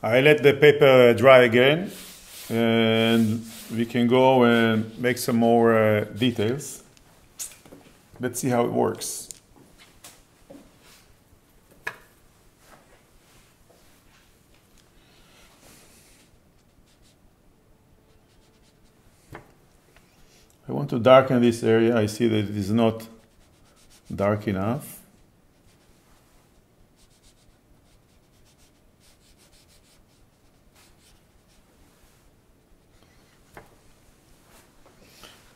I let the paper dry again, and we can go and make some more details. Let's see how it works. I want to darken this area. I see that it is not dark enough.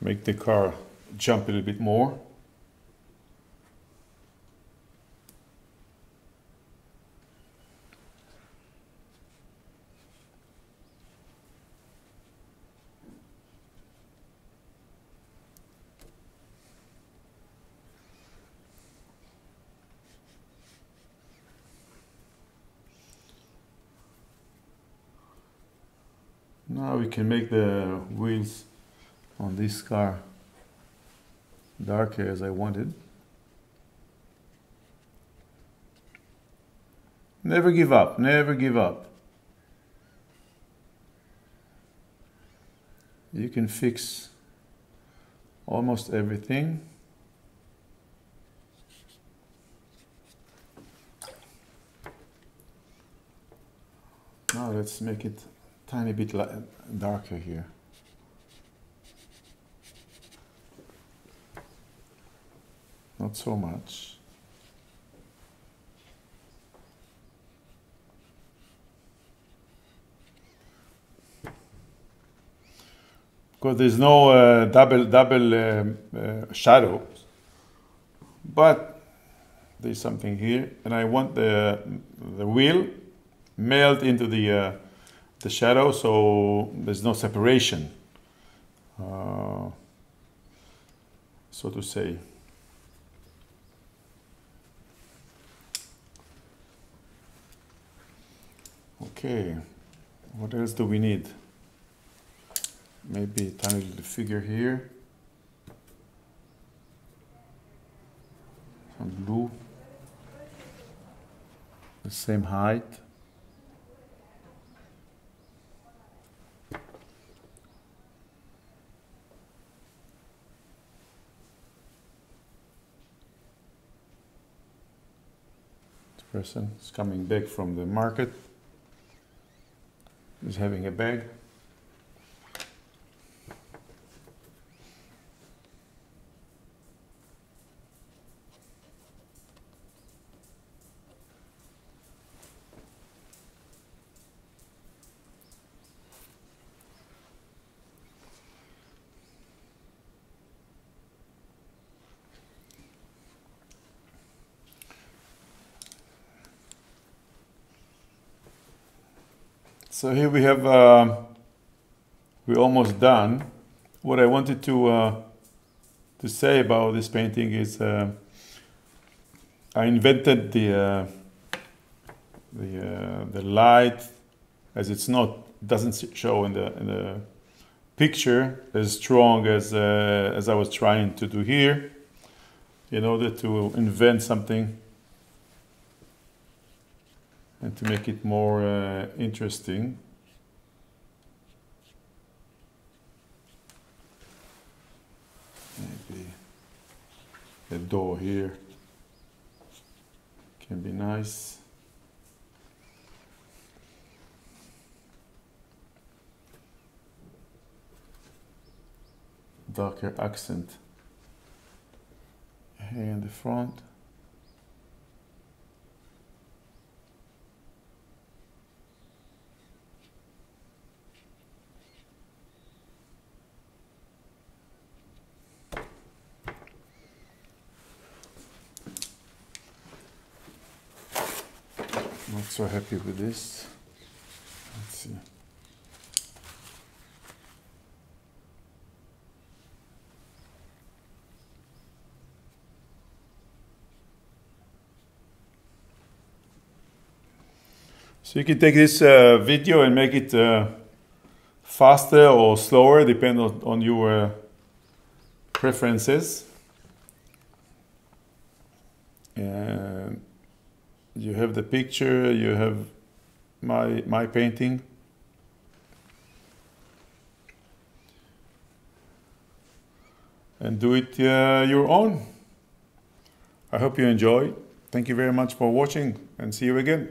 Make the car jump a little bit more. Now we can make the wheels on this car darker as I wanted. Never give up, never give up. You can fix almost everything. Now let's make it a tiny bit darker here. Not so much. Because there's no double shadow, but there's something here, and I want the wheel melt into the shadow, so there's no separation, so to say. Okay, what else do we need? Maybe a tiny little figure here. Some blue. The same height. This person is coming back from the market. He's having a bag. So here we have, we're almost done. What I wanted to say about this painting is I invented the light, as it's not, doesn't show in the picture as strong as I was trying to do here, in order to invent something and to make it more interesting. Maybe a door here can be nice. Darker accent here in the front. Not so happy with this. Let's see. So you can take this video and make it faster or slower, depending on your preferences. And you have the picture, you have my painting. And do it your own. I hope you enjoy. Thank you very much for watching, and see you again.